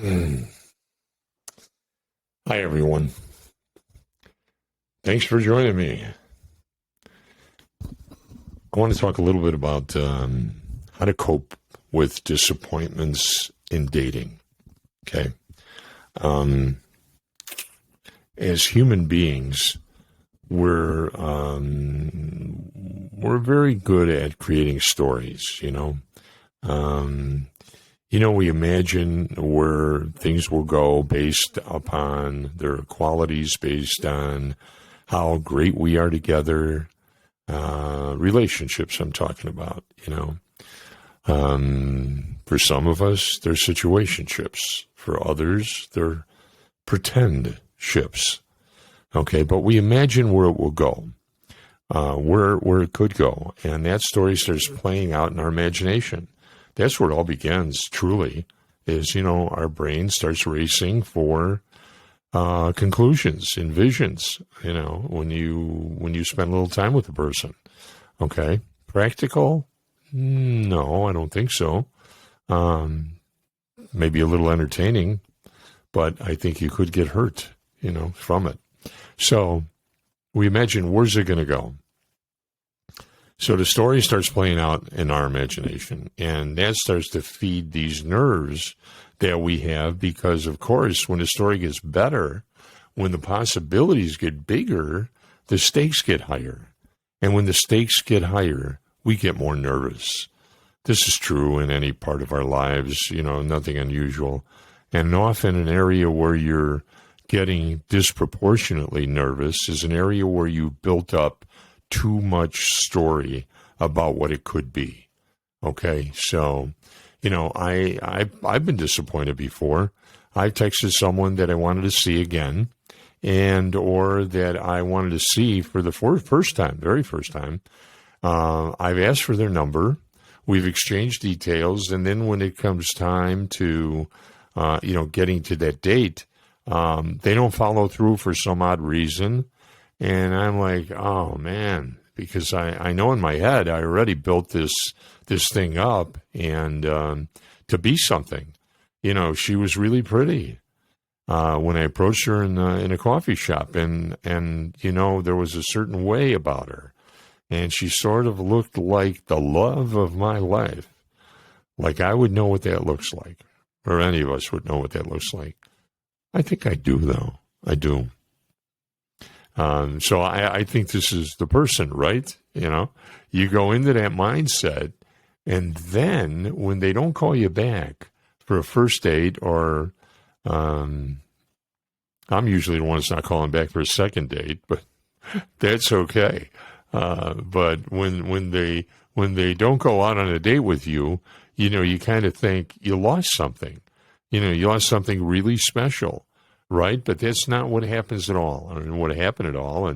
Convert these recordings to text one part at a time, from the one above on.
Hi, everyone. Thanks for joining me. I want to talk a little bit about how to cope with disappointments in dating. Okay. As human beings, we're very good at creating stories. We imagine where things will go based upon their qualities, based on how great we are together. Relationships I'm talking about, For some of us, they're situationships. For others, they're pretend ships. Okay, but we imagine where it will go, where it could go. And that story starts playing out in our imagination. That's where it all begins, truly, is, our brain starts racing for conclusions and visions, when you spend a little time with a person. Okay. Practical? No, I don't think so. Maybe a little entertaining, but I think you could get hurt, from it. So we imagine, where's it going to go? So the story starts playing out in our imagination, and that starts to feed these nerves that we have because, of course, when the story gets better, when the possibilities get bigger, the stakes get higher. And when the stakes get higher, we get more nervous. This is true in any part of our lives, nothing unusual. And often an area where you're getting disproportionately nervous is an area where you built up too much story about what it could be. Okay, so, I've been disappointed before. I've texted someone that I wanted to see again, or that I wanted to see for the very first time. I've asked for their number. We've exchanged details, and then when it comes time to, getting to that date, they don't follow through for some odd reason. And I'm like, oh man, because I know in my head I already built this thing up and to be something. She was really pretty when I approached her in a coffee shop, and there was a certain way about her, and she sort of looked like the love of my life. Like I would know what that looks like, or any of us would know what that looks like. I think I do, though. I do. So I think this is the person, right? You go into that mindset, and then when they don't call you back for a first date, or I'm usually the one that's not calling back for a second date, but that's okay. But when they don't go out on a date with you, you kind of think you lost something. You lost something really special. Right, but that's not what happens at all. I mean, what happened at all,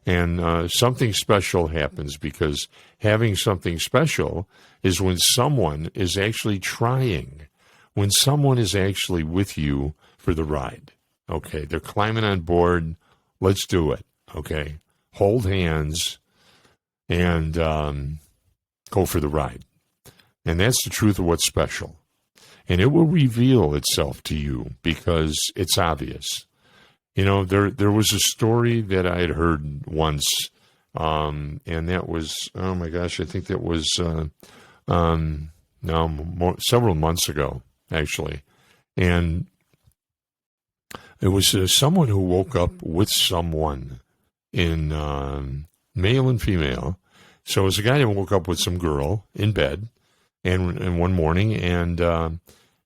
and something special happens, because having something special is when someone is actually trying, when someone is actually with you for the ride. Okay, they're climbing on board. Let's do it. Okay, hold hands and go for the ride, and that's the truth of what's special. And it will reveal itself to you because it's obvious. There was a story that I had heard once, and that was, oh my gosh, I think that was several months ago, actually. And it was someone who woke up with someone in male and female. So it was a guy who woke up with some girl in bed, and one morning,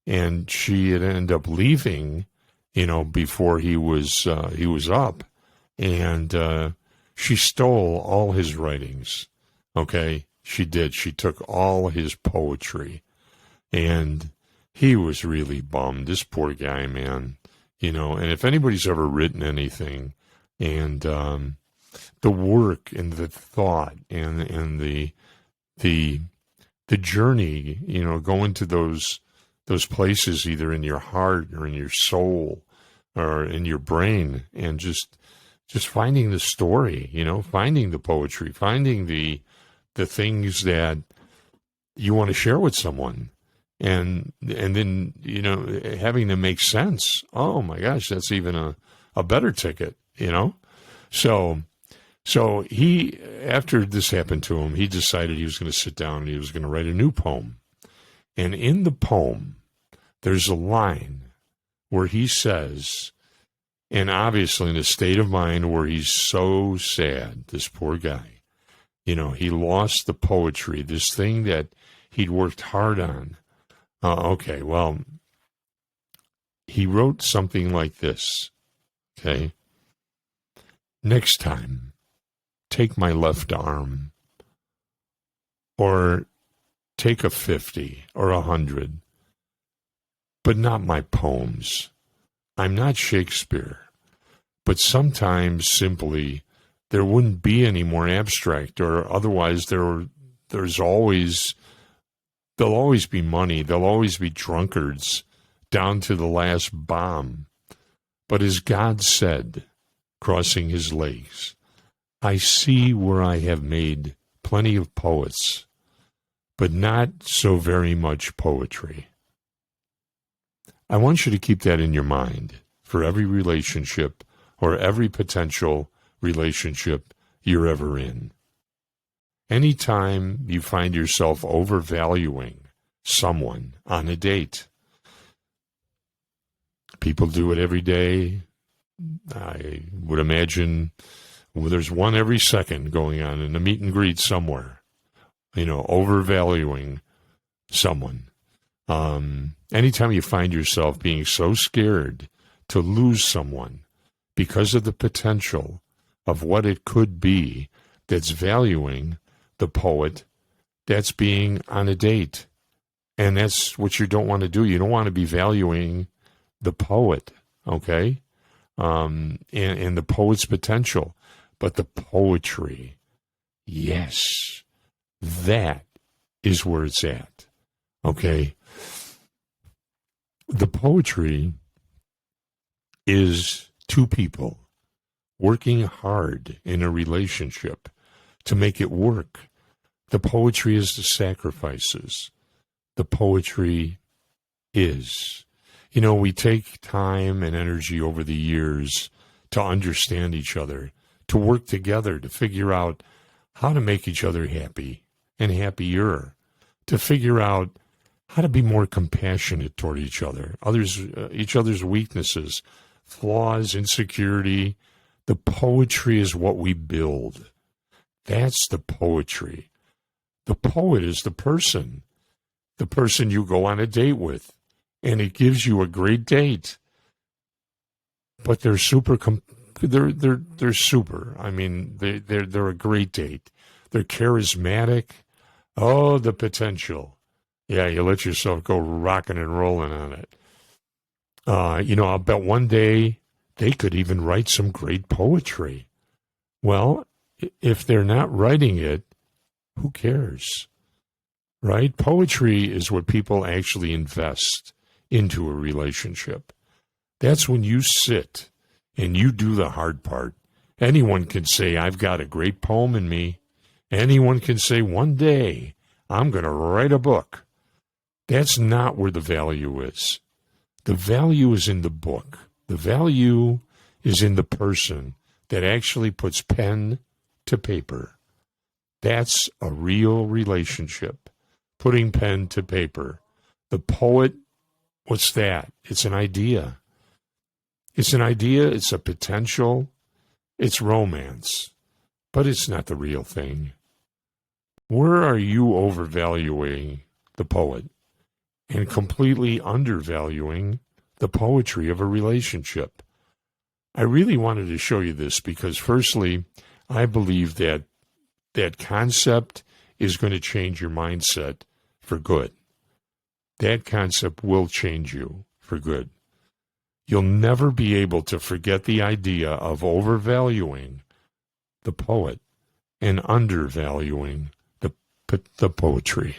and she had ended up leaving, before he was up, and she stole all his writings. Okay, she did. She took all his poetry, and he was really bummed. This poor guy, man. And if anybody's ever written anything, and the work and the thought and the journey, going to those places, either in your heart or in your soul or in your brain, and just finding the story, finding the poetry, finding the things that you want to share with someone. and then, having to make sense. Oh my gosh, that's even a better ticket, So he, after this happened to him, he decided he was going to sit down and he was going to write a new poem. And in the poem, there's a line where he says, and obviously in a state of mind where he's so sad, this poor guy, he lost the poetry, this thing that he'd worked hard on. He wrote something like this, okay? Next time, take my left arm, or take a 50 or 100, but not my poems. I'm not Shakespeare, but sometimes simply there wouldn't be any more abstract, or otherwise there'll always be money, there'll always be drunkards down to the last bomb. But as God said, crossing his legs, I see where I have made plenty of poets, but not so very much poetry. I want you to keep that in your mind for every relationship or every potential relationship you're ever in. Anytime you find yourself overvaluing someone on a date, people do it every day. I would imagine there's one every second going on in a meet and greet somewhere, overvaluing someone. Anytime you find yourself being so scared to lose someone because of the potential of what it could be that's valuing the poet that's being on a date. And that's what you don't want to do. You don't want to be valuing the poet, okay? And the poet's potential. But the poetry, yes, that is where it's at, okay? The poetry is two people working hard in a relationship to make it work. The poetry is the sacrifices. The poetry is, we take time and energy over the years to understand each other, to work together, to figure out how to make each other happy and happier, to figure out how to be more compassionate toward each other, each other's weaknesses, flaws, insecurity. The poetry is what we build. That's the poetry. The poet is the person you go on a date with, and it gives you a great date. But they're super. They're super. I mean, they're a great date. They're charismatic. Oh, the potential. Yeah, you let yourself go rocking and rolling on it. I'll bet one day they could even write some great poetry. Well, if they're not writing it, who cares? Right? Poetry is what people actually invest into a relationship. That's when you sit and you do the hard part. Anyone can say, I've got a great poem in me. Anyone can say, one day I'm going to write a book. That's not where the value is. The value is in the book. The value is in the person that actually puts pen to paper. That's a real relationship, putting pen to paper. The poet, what's that? It's an idea. It's an idea, it's a potential, it's romance, but it's not the real thing. Where are you overvaluing the poet and completely undervaluing the poetry of a relationship? I really wanted to show you this because, firstly, I believe that concept is going to change your mindset for good. That concept will change you for good. You'll never be able to forget the idea of overvaluing the poet and undervaluing the poetry.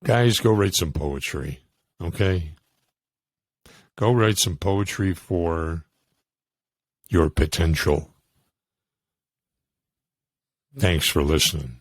Guys, go write some poetry, okay? Go write some poetry for your potential. Thanks for listening.